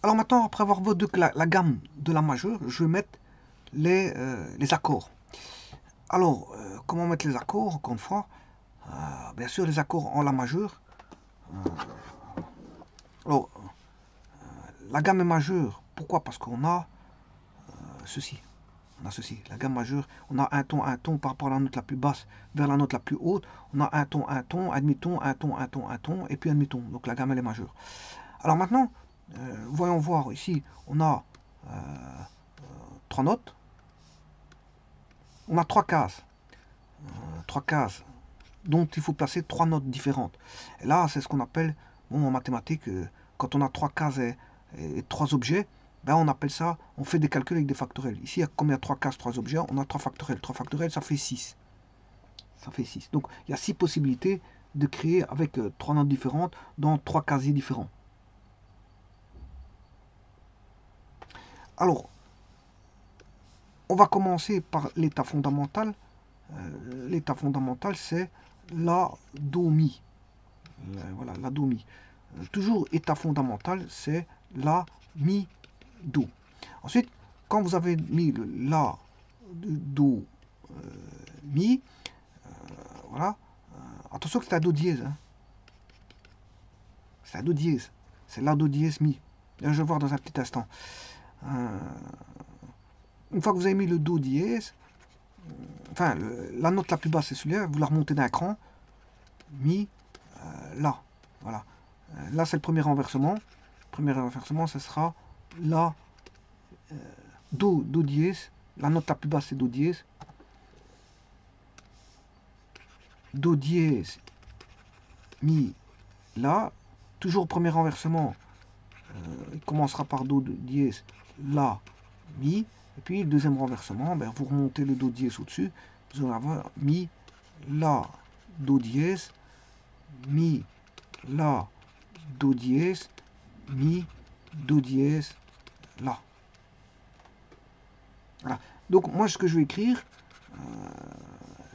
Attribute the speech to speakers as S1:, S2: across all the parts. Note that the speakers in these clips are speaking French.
S1: Alors maintenant, après avoir vu la gamme de la majeure, je vais mettre les accords. Alors, comment mettre les accords, encore une fois? Bien sûr, les accords en la majeure. Alors, la gamme est majeure. Pourquoi? Parce qu'on a ceci. On a ceci, la gamme majeure. On a un ton par rapport à la note la plus basse vers la note la plus haute. On a un ton, un demi-ton, un ton, et puis un demi-ton. Donc la gamme, elle est majeure. Alors maintenant, voyons voir ici, on a trois notes. On a trois cases dont il faut placer trois notes différentes. Et là, c'est ce qu'on appelle, bon, en mathématiques, quand on a trois cases et trois objets, ben on appelle ça, on fait des calculs avec des factoriels. Ici, comme il y a trois cases, trois objets, on a trois factoriels. Trois factoriels, ça fait 6. Ça fait 6. Donc, il y a 6 possibilités de créer avec trois notes différentes dans trois casiers différents. Alors, on va commencer par l'état fondamental. L'état fondamental, c'est la, do, mi. Voilà, la, do, mi. Toujours état fondamental, c'est la, mi, do. Ensuite, quand vous avez mis le la, do, mi, voilà, attention que c'est un do dièse. Hein. C'est un do dièse. C'est la, do dièse, mi. Je vais voir dans un petit instant. Une fois que vous avez mis le do dièse, enfin, la note la plus basse, c'est celui-là, vous la remontez d'un cran, mi, la. Voilà. Là, c'est le premier renversement. Le premier renversement, ce sera la, do dièse. La note la plus basse, c'est do dièse. Do dièse, mi, la. Toujours au premier renversement, il commencera par do dièse, la, mi. Et puis, le deuxième renversement, ben, vous remontez le do dièse au-dessus. Vous allez avoir mi, la, do dièse, mi, la, do dièse, mi, do dièse, la. Voilà. Donc, moi, ce que je vais écrire,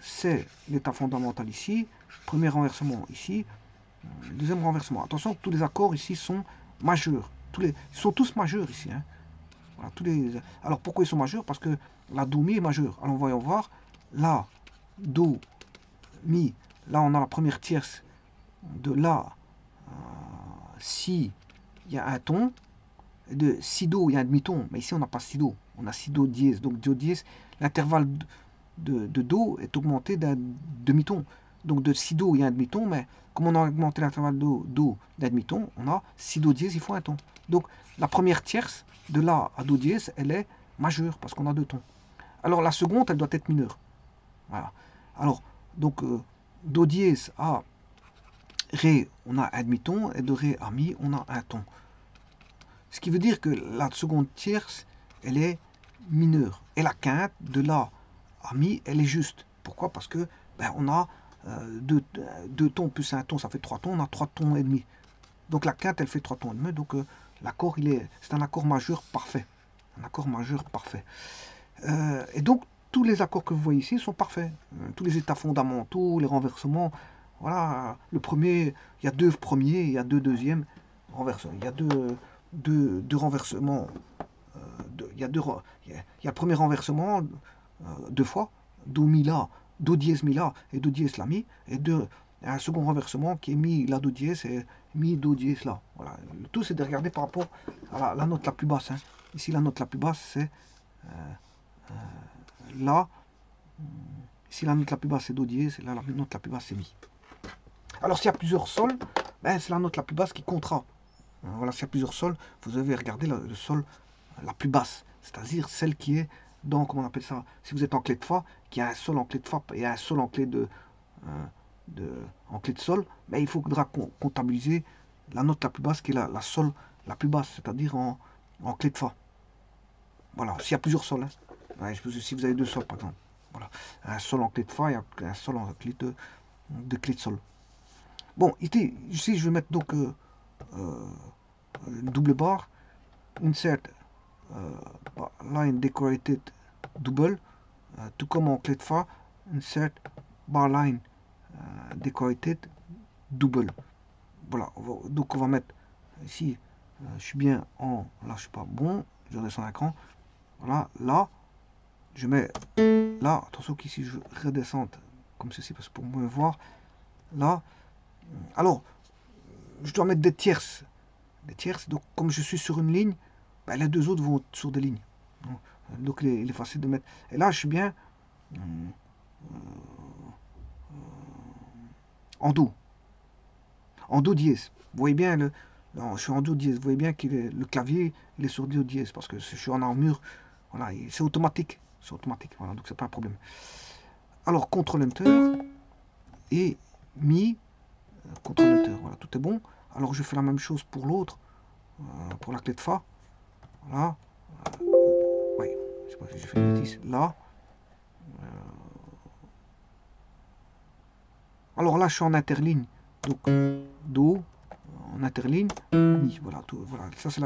S1: c'est l'état fondamental ici, premier renversement ici, deuxième renversement. Attention, tous les accords ici sont majeurs. Ils sont tous majeurs ici. Hein. Voilà, alors, pourquoi ils sont majeurs? Parce que la do, mi est majeure. Alors, voyons voir. La, do, mi. Là, on a la première tierce de la, si il y a un ton. De si do, il y a un demi-ton. Mais ici, on n'a pas si do. On a si do dièse. Donc, do dièse, l'intervalle de do est augmenté d'un demi-ton. Donc, de si do, il y a un demi-ton. Mais comme on a augmenté l'intervalle de do d'un demi-ton, on a si do dièse, il faut un ton. Donc, la première tierce de la à do dièse, elle est majeure parce qu'on a deux tons. Alors, la seconde, elle doit être mineure. Voilà. Alors, donc, do dièse à ré, on a un demi-ton. Et de ré à mi, on a un ton. Ce qui veut dire que la seconde tierce, elle est mineure. Et la quinte, de la à mi, elle est juste. Pourquoi? Parce que ben, on a deux tons plus un ton, ça fait trois tons. On a trois tons et demi. Donc la quinte, elle fait trois tons et demi. Donc l'accord, c'est un accord majeur parfait. Un accord majeur parfait. Et donc, tous les accords que vous voyez ici sont parfaits. Tous les états fondamentaux, les renversements. Voilà, le premier, il y a deux premiers, il y a deux deuxièmes renversements. Il y a deux renversements. Il y a le premier renversement deux fois, do mi la, do dièse mi la et do dièse la mi, et un second renversement qui est mi la do dièse et mi do dièse la. Voilà. Le tout c'est de regarder par rapport à la note la plus basse. Hein. Ici la note la plus basse c'est la. Ici la note la plus basse c'est do dièse, et là la note la plus basse c'est mi. Alors s'il y a plusieurs sols, ben, c'est la note la plus basse qui comptera. Voilà, s'il y a plusieurs sols, vous devez regarder le sol la plus basse, c'est-à-dire celle qui est dans, comment on appelle ça, si vous êtes en clé de fa, qui a un sol en clé de fa et un sol en clé en clé de sol, ben, il faudra comptabiliser la note la plus basse qui est la sol la plus basse, c'est-à-dire en clé de fa. Voilà, s'il y a plusieurs sols. Hein. Ouais, si vous avez deux sols par exemple. Voilà, un sol en clé de fa et un sol en clé de clé de sol. Bon, ici je vais mettre donc une double barre, insert line decorated double, tout comme en clé de fa, insert bar line decorated double. Voilà, donc on va mettre ici je suis bien en... Là, je suis pas bon. Je redescends l'écran. Voilà, là, je mets... Là, attention qu'ici, je redescende comme ceci, parce que pour mieux voir, là... Alors, je dois mettre des tierces. Des tierces, donc comme je suis sur une ligne, ben, les deux autres vont être sur des lignes. Donc il est facile de mettre. Et là, je suis bien en do. En do dièse. Vous voyez bien, non, je suis en do dièse. Vous voyez bien que le clavier, il est sur do dièse, parce que je suis en armure. Voilà, c'est automatique. C'est automatique, voilà, donc c'est pas un problème. Alors, CTRL Enter et Mi, CTRL Enter, voilà, tout est bon. Alors, je fais la même chose pour l'autre, pour la clé de Fa. Voilà. Oui, je sais pas si j'ai fait une bêtise. Là. Alors là, je suis en interligne. Donc, Do, en interligne, Mi. Voilà, tout, voilà. Ça, c'est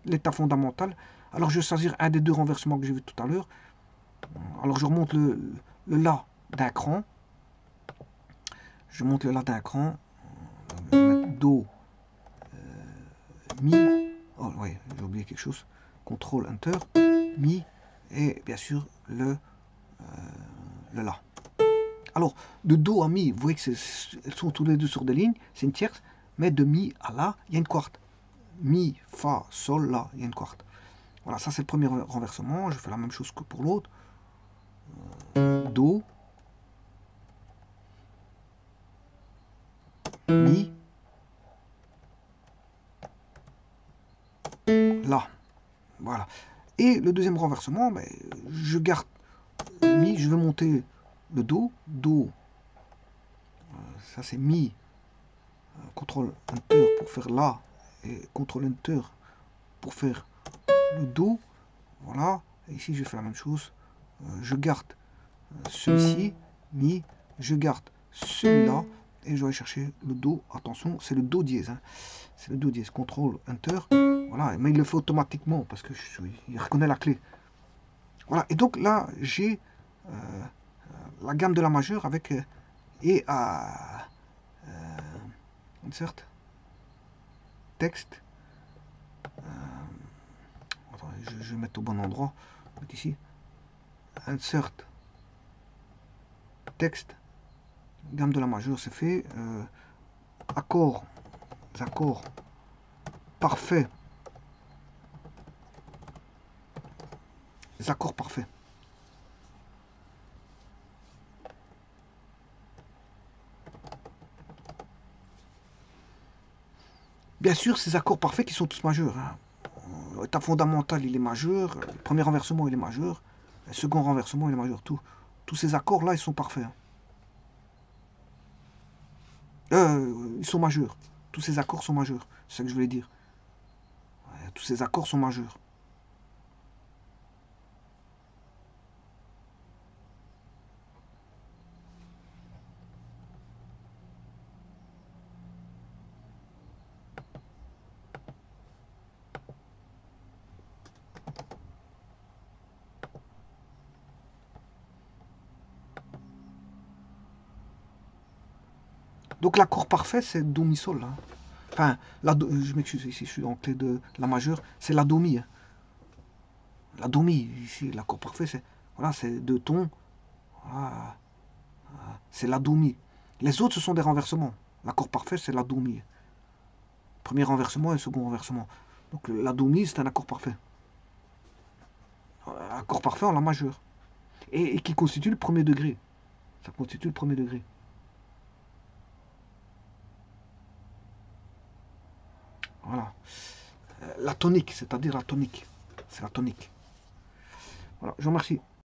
S1: l'état fondamental. Alors, je vais choisir un des deux renversements que j'ai vu tout à l'heure. Alors, je remonte le La d'un cran. Je monte le La d'un cran. Je vais mettre Do, Mi. Oh, oui, j'ai oublié quelque chose. CTRL Enter, Mi. Et bien sûr, le La. Alors, de Do à Mi, vous voyez que elles sont tous les deux sur des lignes, c'est une tierce, mais de Mi à La, il y a une quarte. Mi, Fa, Sol, La, il y a une quarte. Voilà, ça c'est le premier renversement, je fais la même chose que pour l'autre. Do, Mi, La. Voilà. Et le deuxième renversement, ben, je garde Mi, je vais monter le Do, Do, ça c'est Mi, CTRL Enter pour faire La, et CTRL Enter pour faire le Do. Voilà, et ici je fais la même chose. Je garde celui-ci, Mi, je garde celui-là, et je vais chercher le Do. Attention, c'est le Do dièse. Hein. C'est le Do dièse. CTRL Enter. Voilà, mais il le fait automatiquement parce que il reconnaît la clé. Voilà, et donc là, j'ai la gamme de la majeure avec et à insert texte. Attendez, je vais mettre au bon endroit. Ici. Insert texte. Gamme de la majeure, c'est fait. Accords parfaits. Les accords parfaits. Bien sûr, ces accords parfaits qui sont tous majeurs. Hein. L'état fondamental, il est majeur. Le premier renversement, il est majeur. Le second renversement, il est majeur. Tous ces accords-là, ils sont parfaits. Ils sont majeurs. Tous ces accords sont majeurs. C'est ça que je voulais dire. Tous ces accords sont majeurs. Donc l'accord parfait, c'est Do, Mi, Sol. Là. Enfin, je m'excuse, ici je suis en clé de la majeure, c'est la Do, Mi. Hein. La Do, Mi, ici, l'accord parfait, c'est voilà, c'est deux tons. Voilà, c'est la Do, Mi. Les autres, ce sont des renversements. L'accord parfait, c'est la Do, Mi. Premier renversement et second renversement. Donc la Do, Mi, c'est un accord parfait. Accord parfait en la majeure. Et qui constitue le premier degré. Ça constitue le premier degré. Voilà. La tonique, c'est-à-dire la tonique. C'est la tonique. Voilà, je vous remercie.